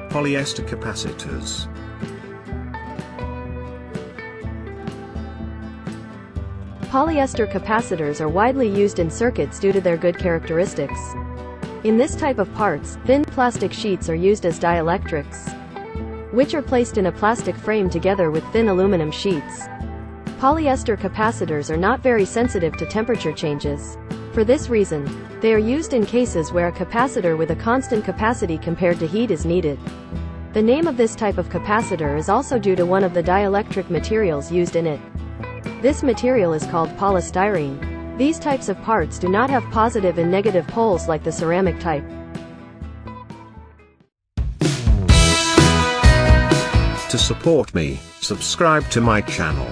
Polyester capacitors. Polyester capacitors are widely used in circuits due to their good characteristics. In this type of parts, thin plastic sheets are used as dielectrics, which are placed in a plastic frame together with thin aluminum sheets. Polyester capacitors are not very sensitive to temperature changes. For this reason, they are used in cases where a capacitor with a constant capacity compared to heat is needed. The name of this type of capacitor is also due to one of the dielectric materials used in it. This material is called polystyrene. These types of parts do not have positive and negative poles like the ceramic type. To support me, subscribe to my channel.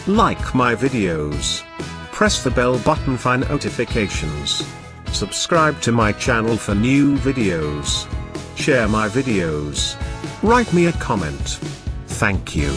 Like my videos. Press the bell button for notifications. Subscribe to my channel for new videos. Share my videos. Write me a comment. Thank you.